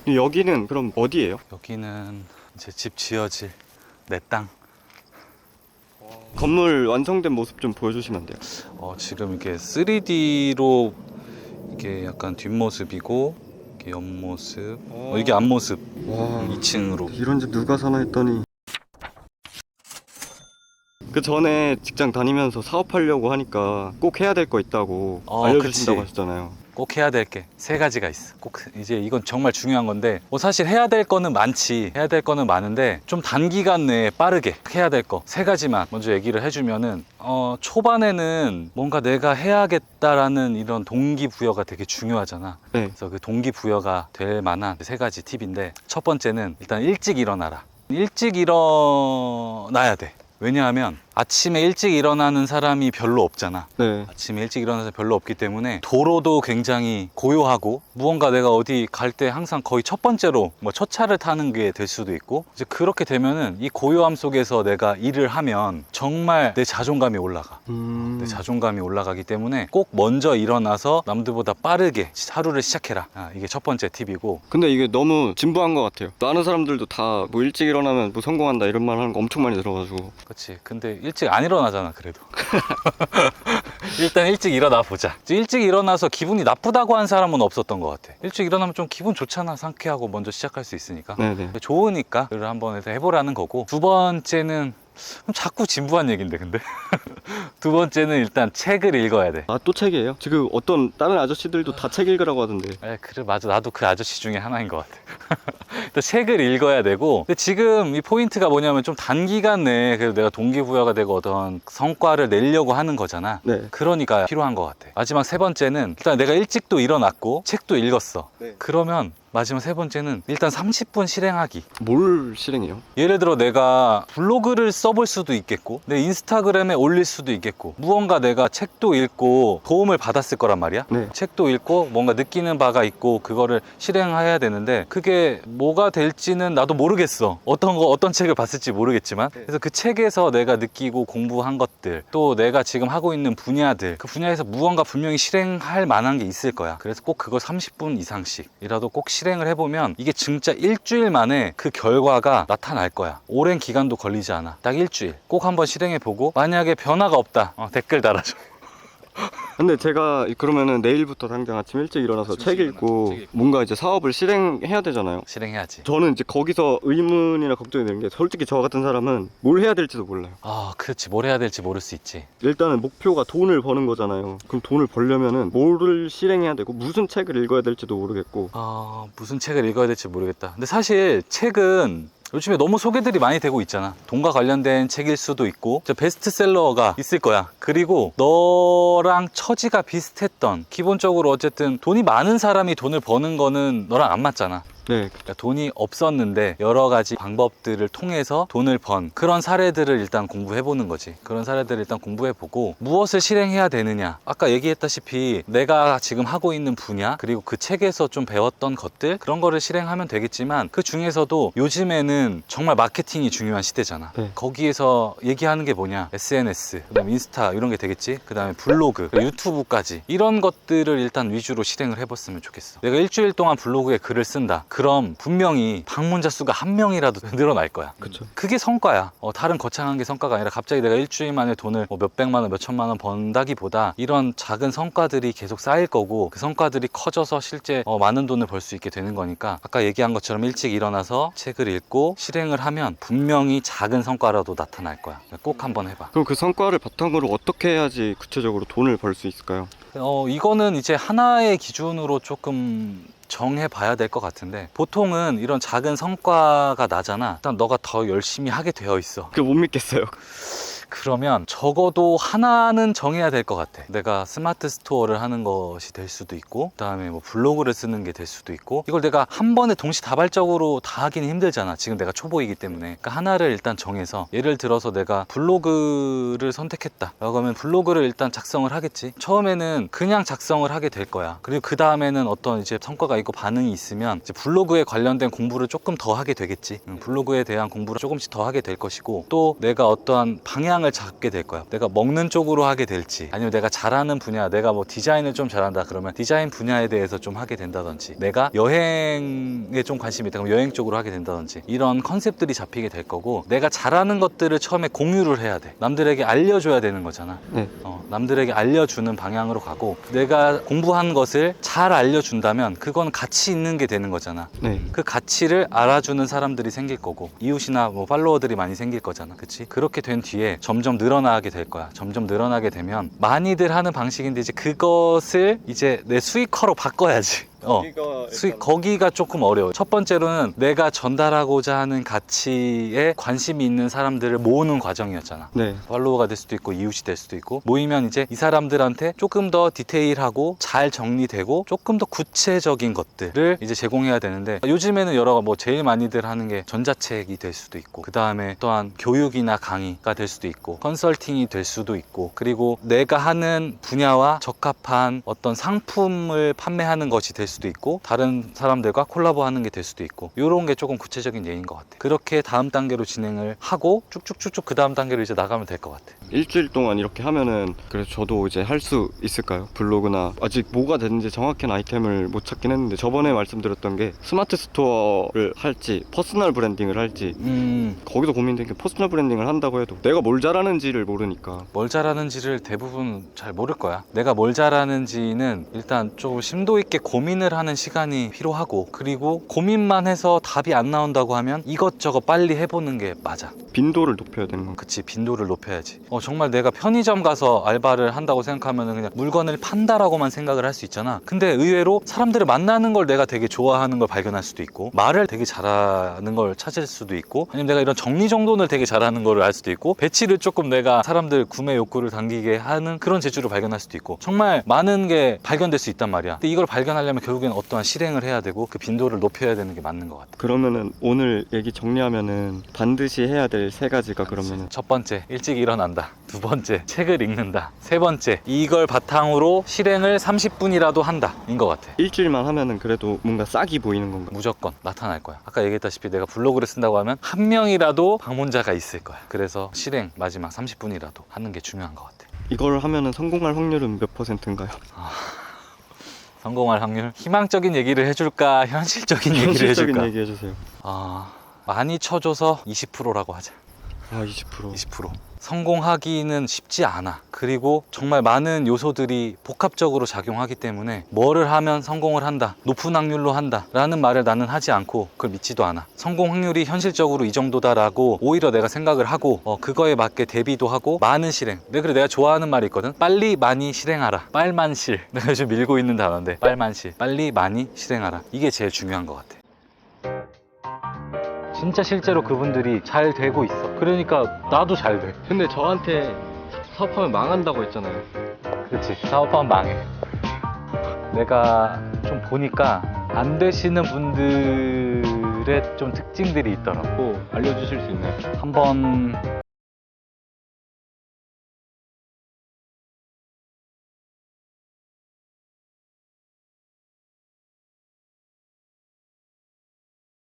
여기는 그럼 어디예요? 여기는 이제 집 지어질 내 땅. 건물 완성된 모습 좀 보여주시면 안 돼요? 지금 이게 3D로 이게 약간 뒷모습이고 이게 옆모습, 이게 앞모습. 와, 2층으로. 이런 집 누가 사나 했더니. 그 전에 직장 다니면서 사업하려고 하니까 꼭 해야 될 거 있다고 알려주신다고 그치. 하셨잖아요. 꼭 해야 될 게 3가지가 있어. 꼭 이제 이건 정말 중요한 건데, 사실 해야 될 거는 많지. 해야 될 거는 많은데 좀 단기간 내에 빠르게 해야 될 거 3가지만 먼저 얘기를 해주면은, 초반에는 뭔가 내가 해야겠다라는 이런 동기부여가 되게 중요하잖아. 네. 그래서 그 동기부여가 될 만한 3가지 팁인데, 첫 번째는 일단 일찍 일어나라. 일찍 일어나야 돼. 왜냐하면 아침에 일찍 일어나는 사람이 별로 없잖아. 네. 아침에 일찍 일어나서 별로 없기 때문에 도로도 굉장히 고요하고, 무언가 내가 어디 갈 때 항상 거의 첫 번째로 첫 차를 타는 게 될 수도 있고, 이제 그렇게 되면은 이 고요함 속에서 내가 일을 하면 정말 내 자존감이 올라가. 내 자존감이 올라가기 때문에 꼭 먼저 일어나서 남들보다 빠르게 하루를 시작해라. 이게 첫 번째 팁이고. 근데 이게 너무 진부한 것 같아요. 또 아는 사람들도 다 뭐 일찍 일어나면 뭐 성공한다 이런 말 하는 거 엄청 많이 들어가지고. 그렇지. 근데 일찍 안 일어나잖아, 그래도. 일단 일찍 일어나 보자. 일찍 일어나서 기분이 나쁘다고 한 사람은 없었던 것 같아. 일찍 일어나면 좀 기분 좋잖아. 상쾌하고 먼저 시작할 수 있으니까. 네네. 좋으니까 그걸 한번 해보라는 거고. 두 번째는 자꾸 진부한 얘기인데, 근데 두 번째는 일단 책을 읽어야 돼. 아, 또 책이에요? 지금 어떤 다른 아저씨들도 다 책 읽으라고 하던데. 그래, 맞아. 나도 그 아저씨 중에 하나인 것 같아. 또 책을 읽어야 되고. 근데 지금 이 포인트가 뭐냐면, 좀 단기간 내에 그래도 내가 동기부여가 되고 어떤 성과를 내려고 하는 거잖아. 네. 그러니까 필요한 것 같아. 마지막 3번째는 일단 내가 일찍 또 일어났고 책도 읽었어. 네. 그러면 마지막 3번째는 일단 30분 실행하기. 뭘 실행해요? 예를 들어 내가 블로그를 써볼 수도 있겠고, 내 인스타그램에 올릴 수도 있겠고, 무언가 내가 책도 읽고 도움을 받았을 거란 말이야. 네. 책도 읽고 뭔가 느끼는 바가 있고 그거를 실행해야 되는데, 그게 뭐가 될지는 나도 모르겠어. 어떤 책을 봤을지 모르겠지만. 그래서 그 책에서 내가 느끼고 공부한 것들, 또 내가 지금 하고 있는 분야들, 그 분야에서 무언가 분명히 실행할 만한 게 있을 거야. 그래서 꼭 그거 30분 이상씩이라도 꼭 실행을 해보면 이게 진짜 일주일 만에 그 결과가 나타날 거야. 오랜 기간도 걸리지 않아. 딱 일주일 꼭 한번 실행해보고, 만약에 변화가 없다, 댓글 달아줘. 근데 제가 그러면은 내일부터 당장 아침 일찍 일어나서 책 읽고 뭔가 이제 사업을 실행해야 되잖아요. 실행해야지. 저는 이제 거기서 의문이나 걱정이 되는 게, 솔직히 저 같은 사람은 뭘 해야 될지도 몰라요. 그렇지. 뭘 해야 될지 모를 수 있지. 일단은 목표가 돈을 버는 거잖아요. 그럼 돈을 벌려면은 뭐를 실행해야 되고 무슨 책을 읽어야 될지도 모르겠고. 무슨 책을 읽어야 될지 모르겠다. 근데 사실 책은 요즘에 너무 소개들이 많이 되고 있잖아. 돈과 관련된 책일 수도 있고, 베스트셀러가 있을 거야. 그리고 너랑 처지가 비슷했던, 기본적으로 어쨌든 돈이 많은 사람이 돈을 버는 거는 너랑 안 맞잖아. 네. 그러니까 돈이 없었는데 여러 가지 방법들을 통해서 돈을 번 그런 사례들을 일단 공부해보는 거지. 그런 사례들을 일단 공부해보고, 무엇을 실행해야 되느냐, 아까 얘기했다시피 내가 지금 하고 있는 분야, 그리고 그 책에서 좀 배웠던 것들, 그런 거를 실행하면 되겠지만, 그 중에서도 요즘에는 정말 마케팅이 중요한 시대잖아. 네. 거기에서 얘기하는 게 뭐냐, SNS, 그 다음에 인스타 이런 게 되겠지. 그 다음에 블로그, 유튜브까지, 이런 것들을 일단 위주로 실행을 해봤으면 좋겠어. 내가 일주일 동안 블로그에 글을 쓴다. 그럼 분명히 방문자 수가 1명이라도 늘어날 거야. 그쵸. 그게 성과야. 다른 거창한 게 성과가 아니라 갑자기 내가 일주일 만에 돈을 몇백만 원, 몇천만 원 번다기보다 이런 작은 성과들이 계속 쌓일 거고, 그 성과들이 커져서 실제 많은 돈을 벌 수 있게 되는 거니까, 아까 얘기한 것처럼 일찍 일어나서 책을 읽고 실행을 하면 분명히 작은 성과라도 나타날 거야. 꼭 한번 해봐. 그럼 그 성과를 바탕으로 어떻게 해야지 구체적으로 돈을 벌 수 있을까요? 이거는 이제 하나의 기준으로 조금 정해봐야 될 것 같은데, 보통은 이런 작은 성과가 나잖아. 일단 너가 더 열심히 하게 되어 있어. 그거 못 믿겠어요. 그러면 적어도 하나는 정해야 될 것 같아. 내가 스마트 스토어를 하는 것이 될 수도 있고, 그 다음에 뭐 블로그를 쓰는 게 될 수도 있고, 이걸 내가 한 번에 동시다발적으로 다 하기는 힘들잖아. 지금 내가 초보이기 때문에. 그러니까 하나를 일단 정해서, 예를 들어서 내가 블로그를 선택했다 라고 하면 블로그를 일단 작성을 하겠지. 처음에는 그냥 작성을 하게 될 거야. 그리고 그 다음에는 어떤 이제 성과가 있고 반응이 있으면 이제 블로그에 관련된 공부를 조금 더 하게 되겠지. 블로그에 대한 공부를 조금씩 더 하게 될 것이고, 또 내가 어떠한 방향 방향을 잡게 될 거야. 내가 먹는 쪽으로 하게 될지, 아니면 내가 잘하는 분야, 내가 뭐 디자인을 좀 잘한다 그러면 디자인 분야에 대해서 좀 하게 된다든지, 내가 여행에 좀 관심이 있다 그러면 여행 쪽으로 하게 된다든지, 이런 컨셉들이 잡히게 될 거고, 내가 잘하는 것들을 처음에 공유를 해야 돼. 남들에게 알려줘야 되는 거잖아. 네. 남들에게 알려주는 방향으로 가고, 내가 공부한 것을 잘 알려준다면 그건 가치 있는 게 되는 거잖아. 네. 그 가치를 알아주는 사람들이 생길 거고, 이웃이나 뭐 팔로워들이 많이 생길 거잖아. 그치? 그렇게 된 뒤에 점점 늘어나게 될 거야. 점점 늘어나게 되면 많이들 하는 방식인데, 이제 그것을 이제 내 수익화로 바꿔야지. 거기가 조금 어려워. 첫 번째로는 내가 전달하고자 하는 가치에 관심이 있는 사람들을 모으는 과정이었잖아. 네. 팔로워가 될 수도 있고 이웃이 될 수도 있고, 모이면 이제 이 사람들한테 조금 더 디테일하고 잘 정리되고 조금 더 구체적인 것들을 이제 제공해야 되는데, 요즘에는 여러 뭐 제일 많이들 하는 게 전자책이 될 수도 있고, 그 다음에 또한 교육이나 강의가 될 수도 있고, 컨설팅이 될 수도 있고, 그리고 내가 하는 분야와 적합한 어떤 상품을 판매하는 것이 될 수도 있고, 다른 사람들과 콜라보하는 게 될 수도 있고, 이런 게 조금 구체적인 예인 것 같아. 그렇게 다음 단계로 진행을 하고 쭉쭉쭉쭉 그 다음 단계로 이제 나가면 될 것 같아. 일주일 동안 이렇게 하면은, 그래서 저도 이제 할 수 있을까요? 블로그나 아직 뭐가 되는지 정확한 아이템을 못 찾긴 했는데, 저번에 말씀드렸던 게 스마트 스토어를 할지 퍼스널 브랜딩을 할지, 거기서 고민된 게, 퍼스널 브랜딩을 한다고 해도 내가 뭘 잘하는지를 모르니까. 뭘 잘하는지를 대부분 잘 모를 거야. 내가 뭘 잘하는지는 일단 조금 심도 있게 고민을 하는 시간이 필요하고, 그리고 고민만 해서 답이 안 나온다고 하면 이것저것 빨리 해보는 게 맞아. 빈도를 높여야 되는 건가? 그치, 빈도를 높여야지. 정말 내가 편의점 가서 알바를 한다고 생각하면 그냥 물건을 판다라고만 생각을 할 수 있잖아. 근데 의외로 사람들을 만나는 걸 내가 되게 좋아하는 걸 발견할 수도 있고, 말을 되게 잘하는 걸 찾을 수도 있고, 아니면 내가 이런 정리정돈을 되게 잘하는 걸 알 수도 있고, 배치를 조금 내가 사람들 구매 욕구를 당기게 하는 그런 재주를 발견할 수도 있고, 정말 많은 게 발견될 수 있단 말이야. 근데 이걸 발견하려면 결국엔 어떠한 실행을 해야 되고, 그 빈도를 높여야 되는 게 맞는 것 같아. 그러면은 오늘 얘기 정리하면은 반드시 해야 될 3가지가, 그러면은 첫 번째, 일찍 일어난다. 두 번째, 책을 읽는다. 세 번째, 이걸 바탕으로 실행을 30분이라도 한다. 인 것 같아. 일주일만 하면은 그래도 뭔가 싹이 보이는 건가? 무조건 나타날 거야. 아까 얘기했다시피 내가 블로그를 쓴다고 하면 한 명이라도 방문자가 있을 거야. 그래서 실행 마지막 30분이라도 하는 게 중요한 것 같아. 이걸 하면은 성공할 확률은 몇 %인가요? 성공할 확률? 희망적인 얘기를 해줄까? 현실적인 얘기를 현실적인 해줄까? 얘기 해주세요. 많이 쳐줘서 20%라고 하자. 20%. 20%. 성공하기는 쉽지 않아. 그리고 정말 많은 요소들이 복합적으로 작용하기 때문에 뭐를 하면 성공을 한다, 높은 확률로 한다 라는 말을 나는 하지 않고 그걸 믿지도 않아. 성공 확률이 현실적으로 이 정도다라고 오히려 내가 생각을 하고, 그거에 맞게 대비도 하고, 많은 실행. 그래서 내가 좋아하는 말이 있거든. 빨리 많이 실행하라. 빨만실. 내가 요즘 밀고 있는 단어인데, 빨만실. 빨리 많이 실행하라. 이게 제일 중요한 것 같아. 진짜 실제로 그분들이 잘 되고 있어. 그러니까 나도 잘 돼. 근데 저한테 사업하면 망한다고 했잖아요. 그렇지. 사업하면 망해. 내가 좀 보니까 안 되시는 분들의 좀 특징들이 있더라고. 알려주실 수 있나요? 한번